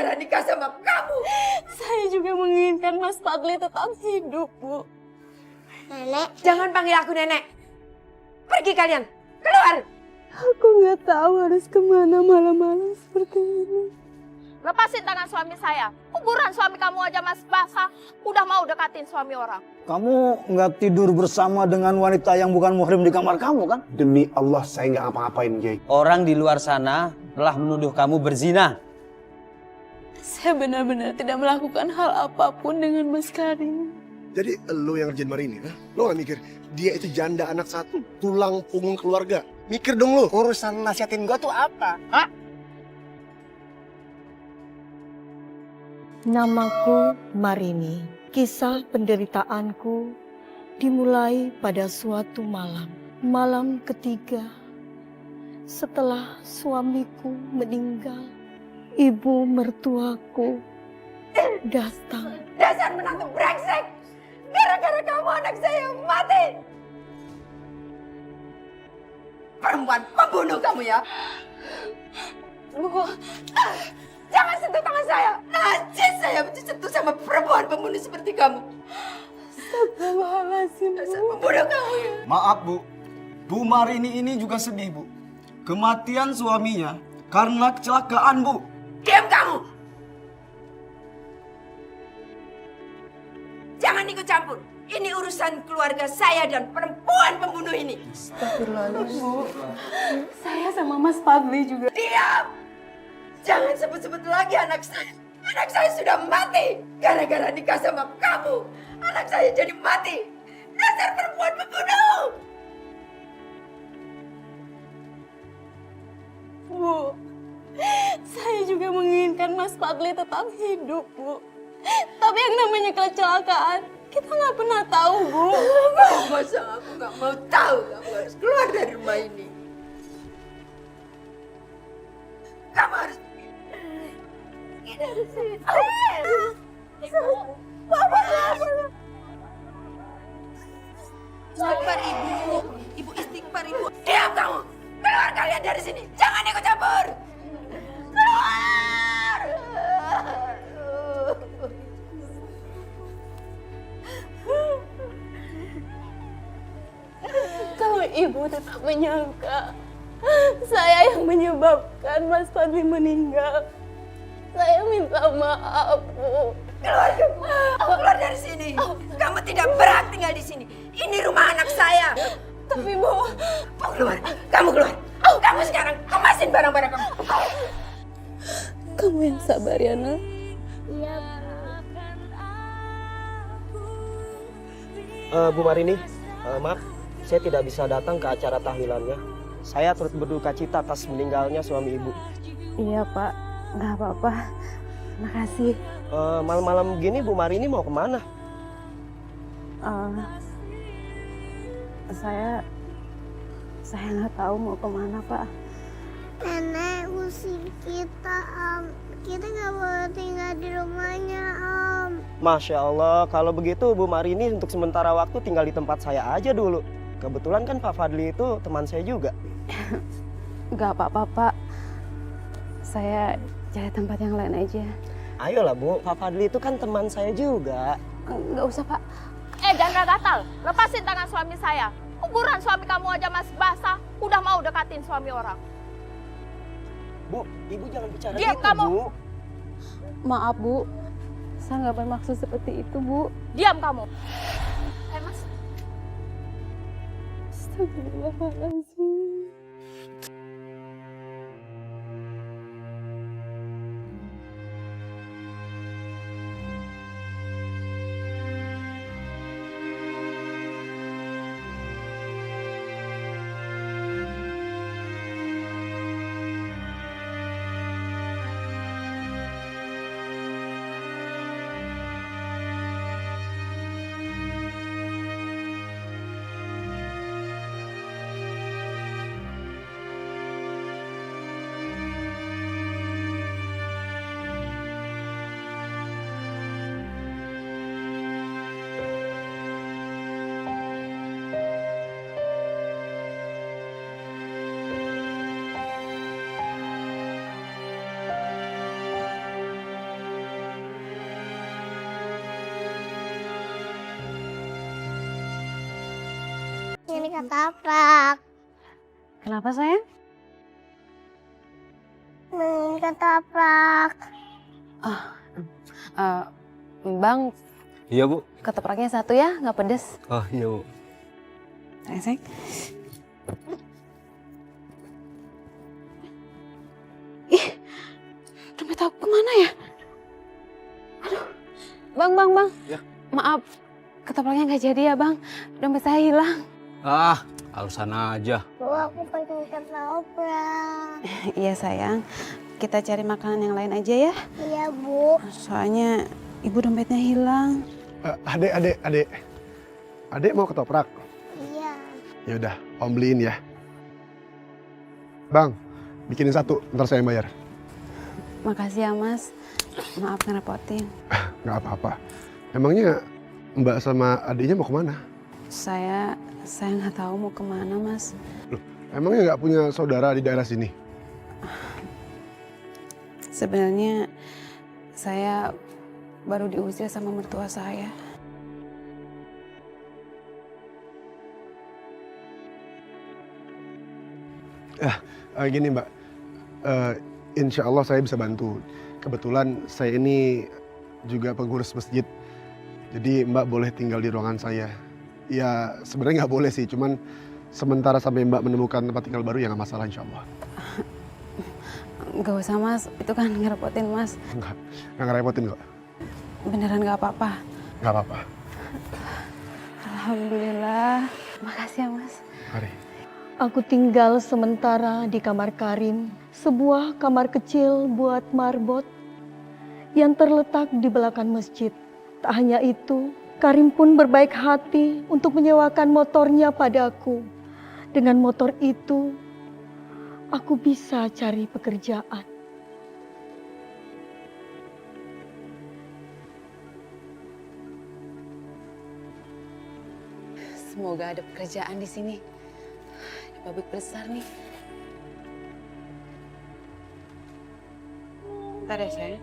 gara-gara nikah sama kamu. Saya juga menginginkan Mas Fadli tetap hidup, Bu. Nenek. Jangan panggil aku nenek. Pergi kalian, keluar. Aku nggak tahu harus kemana malam-malam seperti ini. Lepasin tangan suami saya. Kuburan suami kamu aja Mas basah. Udah mau dekatin suami orang. Kamu nggak tidur bersama dengan wanita yang bukan muhrim di kamar kamu kan? Demi Allah saya nggak ngapa-ngapain, Jay. Orang di luar sana telah menuduh kamu berzina. Saya benar-benar tidak melakukan hal apapun dengan Mas Karim. Jadi lo yang ngerjain Marini, ha? Lo gak mikir, dia itu janda anak satu, tulang punggung keluarga. Mikir dong lo. Urusan nasihatin gua tuh apa? Hah? Namaku Marini. Kisah penderitaanku dimulai pada suatu malam. Malam ketiga setelah suamiku meninggal, ibu mertuaku datang. Dasar menantu brengsek. Gara-gara kamu anak saya mati. Perempuan pembunuh kamu ya. Bu, Jangan sentuh tangan saya. Najis saya disentuh sama perempuan pembunuh seperti kamu. astagfirullahaladzim, Dasar Bu. pembunuh kamu ya. Maaf Bu, Bu Marini ini juga sedih Bu. Kematian suaminya karena kecelakaan Bu. Diam kamu. Jangan ikut campur. Ini urusan keluarga saya dan perempuan pembunuh ini. Bu, saya sama Mas Fadli juga. Diam! Jangan sebut-sebut lagi anak saya. Anak saya sudah mati. Gara-gara nikah sama kamu. Anak saya jadi mati. Dasar perempuan pembunuh. Bu, saya juga menginginkan Mas Fadli tetap hidup, Bu. Tapi yang namanya kecelakaan, kita nggak pernah tahu, Bu. Masa aku nggak mau tahu. Kamu harus keluar dari rumah ini. Kamu harus pergi dari sini. Istighfar ibu. Ibu istighfar ibu. Diam kamu. Keluar kalian dari sini. Jangan ikut campur. Keluar. Kalau ibu tetap menyangka saya yang menyebabkan Mas Fadli meninggal, saya minta maaf, Bu. Keluar kamu. Keluar dari sini. Kamu tidak berhak tinggal di sini. Ini rumah anak saya. Tapi Bu, Kamu keluar. Kamu keluar. Kamu sekarang kemasin barang-barang kamu. kamu yang sabar ya, Nak. Bu Marini, maaf, saya tidak bisa datang ke acara tahlilannya. Saya turut berduka cita atas meninggalnya suami ibu. Iya, Pak. Nggak apa-apa. Makasih. Malam-malam gini Bu Marini mau kemana? Saya nggak tahu mau kemana, Pak. Nenek usir kita, Om. Kita nggak boleh tinggal di rumahnya, Om. Masya Allah, kalau begitu Bu Marini untuk sementara waktu tinggal di tempat saya aja dulu. Kebetulan kan Pak Fadli itu teman saya juga. Nggak apa-apa, Pak. Saya cari tempat yang lain aja. Ayolah Bu, Pak Fadli itu kan teman saya juga. Nggak usah, Pak. Janda gatal. Lepasin tangan suami saya. Kuburan suami kamu aja Mas basah. Udah mau dekatin suami orang. Bu, Ibu jangan bicara Diam gitu kamu. Bu. Maaf, Bu. Saya nggak bermaksud seperti itu, Bu. Diam kamu. Mas. Astagfirullahaladzim. ini ketoprak. Kenapa sayang? Ini ketoprak. Bang, Iya Bu. ketopraknya 1 ya, nggak pedes. Oh iya Bu. Sayang. Ih, dompet aku kemana ya? Aduh, bang. Ya. Maaf, ketopraknya nggak jadi ya bang. Dompet saya hilang. Ah, alasan aja. Bu, aku pengen ketoprak. Iya sayang, kita cari makanan yang lain aja ya. Iya, Bu. Soalnya ibu dompetnya hilang. Adek mau ketoprak? Iya. Ya udah, Om beliin ya. Bang, bikinin 1, ntar saya yang bayar. Makasih ya mas, maaf ngerepotin. Nggak apa-apa. Emangnya Mbak sama adiknya mau kemana? Saya nggak tahu mau kemana mas. Loh, emangnya nggak punya saudara di daerah sini? Sebenarnya saya baru diusir sama mertua saya. Gini Mbak, insya Allah saya bisa bantu. Kebetulan saya ini juga pengurus masjid. Jadi Mbak boleh tinggal di ruangan saya. Ya sebenarnya nggak boleh sih, cuman sementara sampai Mbak menemukan tempat tinggal baru ya nggak masalah insya Allah. Gak usah mas, itu kan ngerepotin mas. Nggak ngerepotin kok. Beneran gak apa-apa? Nggak apa-apa. Alhamdulillah, makasih ya mas. Mari. Aku tinggal sementara di kamar Karim, sebuah kamar kecil buat marbot yang terletak di belakang masjid. Tak hanya itu, Karim pun berbaik hati untuk menyewakan motornya padaku. Dengan motor itu, aku bisa cari pekerjaan. Semoga ada pekerjaan di sini. Di pabrik besar nih. Bentar ya sayang.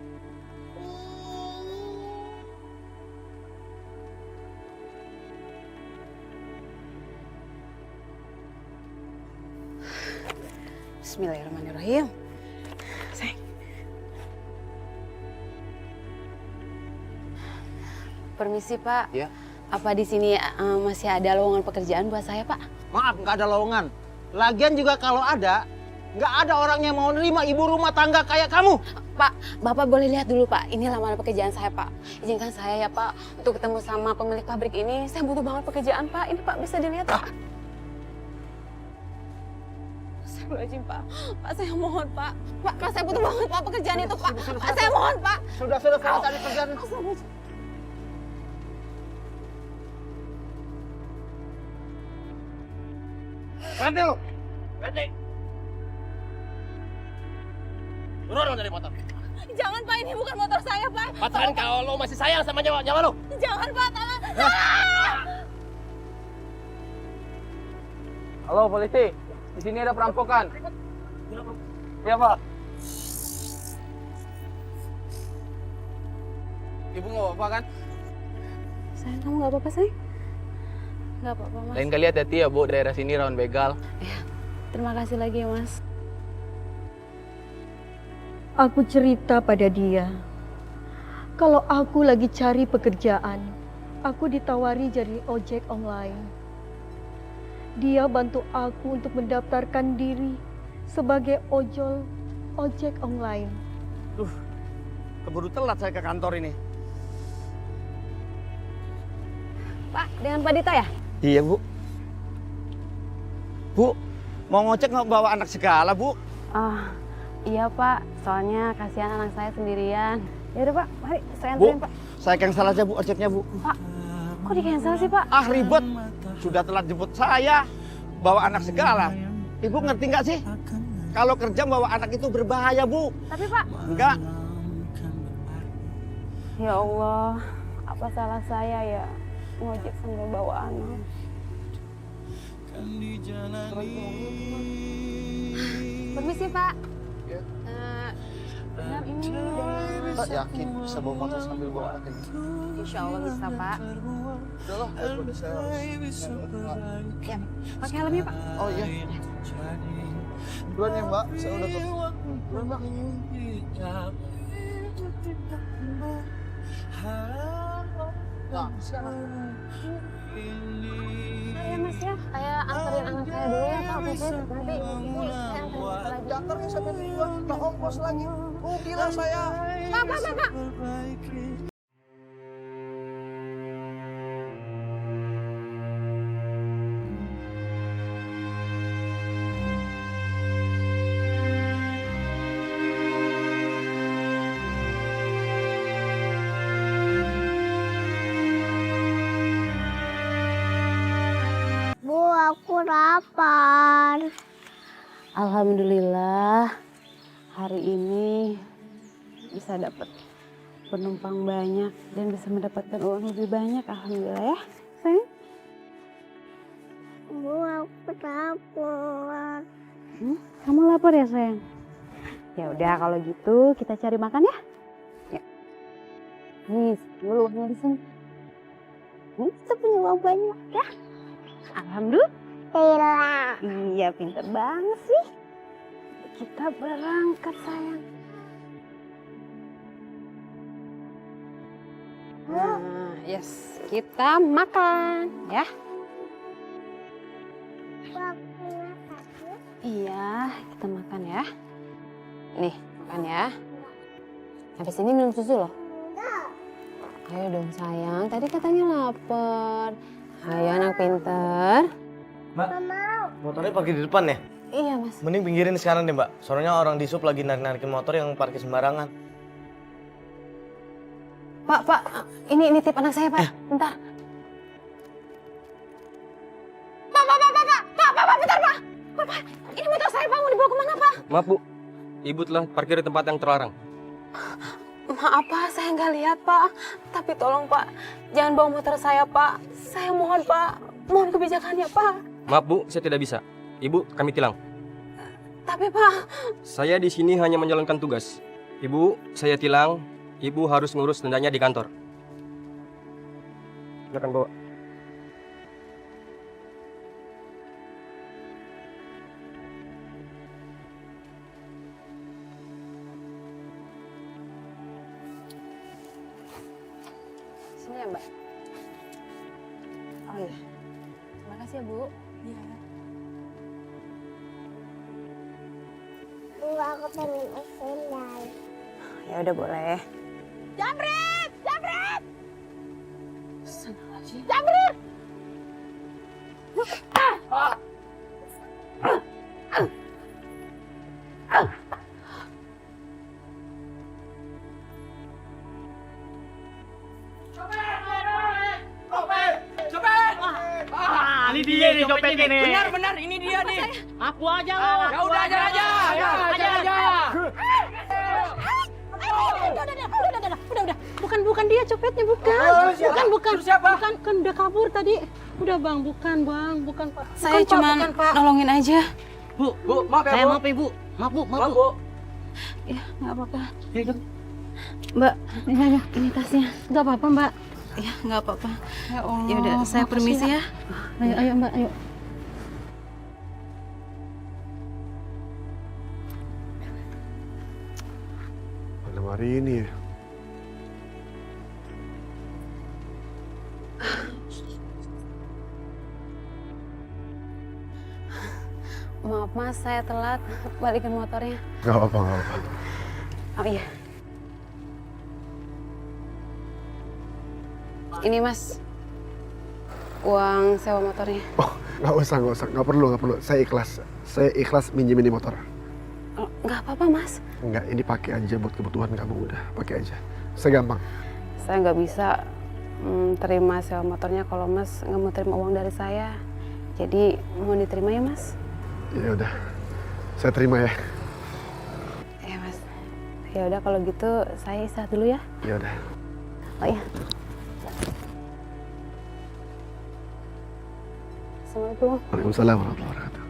Bismillahirrahmanirrahim. Sayang. Permisi Pak. Ya. Apa di sini masih ada lowongan pekerjaan buat saya Pak? Maaf, nggak ada lowongan. Lagian juga kalau ada, nggak ada orang yang mau nerima ibu rumah tangga kayak kamu. Pak, Bapak boleh lihat dulu Pak. Ini lamaran pekerjaan saya Pak. Izinkan saya ya Pak untuk ketemu sama pemilik pabrik ini. Saya butuh banget pekerjaan Pak. Ini Pak bisa dilihat Pak. Astagfirullahaladzim Pak. Pak saya mohon Pak. Pak saya butuh banget Pak pekerjaan itu Pak. Pak saya mohon Pak. Sudah kalau tadi kerjaan. Berhenti lu! Berhenti! Turun dari motor. Jangan Pak, ini bukan motor saya Pak. Pacaran kalau lo masih sayang sama nyawa lo. Jangan Pak, tolong. Halo polisi, di sini ada perampokan. Iya Pak. Ibu nggak apa-apa kan? Sayang, kamu nggak apa-apa sayang? Nggak apa-apa Mas. Lain kali hati-hati ya Bu, daerah sini rawan begal. Ya, terima kasih lagi ya Mas. Aku cerita pada dia, kalau aku lagi cari pekerjaan, aku ditawari jadi ojek online. Dia bantu aku untuk mendaftarkan diri sebagai ojek online. Keburu telat saya ke kantor ini. Pak, dengan Pak Dito ya? Iya Bu. Bu, mau ngocek nggak bawa anak segala Bu? Iya Pak, soalnya kasihan anak saya sendirian. Ya udah Pak, mari saya Bu, anterin Pak. saya cancel aja Bu ojeknya Bu. Pak, kok di-cancel sih Pak? Ah ribet, sudah telat jemput saya, bawa anak segala. Ibu ngerti nggak sih? Kalau kerja bawa anak itu berbahaya Bu. Tapi Pak, Enggak. ya Allah, apa salah saya ya ngojek sambil bawa anak? Permisi Pak. Benar ini dengan Tak yakin bisa bawa motor sambil bawa anak ini. Insya Allah bisa Pak. Udahlah, daripada saya harus. Ya, pakai helmnya Pak. Oh iya. Duluan ya Mbak, saya udah tutup. Duluan Mbak. Nah, sekarang. Ya Mas ya, saya anterin anak saya dulu ya Pak Pipit. Nanti saya anterin lagi. Jangan sampai tujuan, kita ongkos lagi. Rugilah saya. Pak. Bu, aku lapar. Alhamdulillah hari ini bisa dapat penumpang banyak dan bisa mendapatkan uang lebih banyak. Alhamdulillah ya sayang. Bu, aku lapar. Kamu lapar ya sayang? Ya udah kalau gitu kita cari makan ya. Ya. Nih, dulu uangnya di sini. Kita punya uang banyak ya. Alhamdulillah. Iya, pintar banget sih. Kita berangkat sayang. Nah, yes, kita makan ya. Iya, kita makan ya. Nih, makan ya. Habis ini minum susu loh. Ayo dong sayang, tadi katanya lapar. Ayo anak pinter. Mbak, motornya parkir di depan ya? Iya mas. Mending pinggirin sekarang deh mbak. Soalnya orang di sub lagi narik-narikin motor yang parkir sembarangan. Pak, ini tip anak saya pak. Bentar. Pak, bentar pak. Pak, ini motor saya pak, mau dibawa kemana pak? Maaf Bu, Ibu telah parkir di tempat yang terlarang. Maaf pak, saya nggak lihat pak. Tapi tolong pak, jangan bawa motor saya pak. Saya mohon pak, mohon kebijakannya pak. Maaf Bu, saya tidak bisa. Ibu, kami tilang. Tapi pak, Saya di sini hanya menjalankan tugas. Ibu, saya tilang. Ibu harus ngurus dendanya di kantor. Silakan bawa. sini ya mbak. Oh iya, terima kasih ya bu. Iya. Bu, aku pengen es Ya udah boleh. Jamret! Astagfirullahaladzim. Jamret! Ini dia nih copetnya nih. Benar, ini dia nih. Aku aja lo. Ya udah, ajar aja. Udah. Bukan dia copetnya, bukan. Bukan. Bukan, udah kabur tadi. Udah bang, bukan Pak. Saya cuma nolongin aja. Bu, maaf ya Bu. Maaf Ibu. Maaf Bu. Ya, nggak apa-apa. Mbak, ini tasnya. Nggak apa-apa Mbak. Ya, nggak apa-apa. Ya udah, saya permisi ya. Ayo Mbak, ayo. Malam hari ini ya. Maaf Mas, saya telat balikin motornya. Gak apa-apa. Oh iya. Ini Mas, uang sewa motornya. Oh, gak usah. Gak perlu. Saya ikhlas minjemin ini motor. Oh, nggak apa-apa Mas. Enggak, ini pakai aja buat kebutuhan kamu udah. Pakai aja. Saya gampang. Saya nggak bisa terima sewa motornya kalau Mas nggak mau terima uang dari saya. Jadi mau diterima ya Mas? Ya udah. Saya terima ya. Ya Mas. Ya udah kalau gitu saya istirahat dulu ya. Ya udah. Oh iya. Assalamualaikum. Waalaikumsalam warahmatullahi wabarakatuh.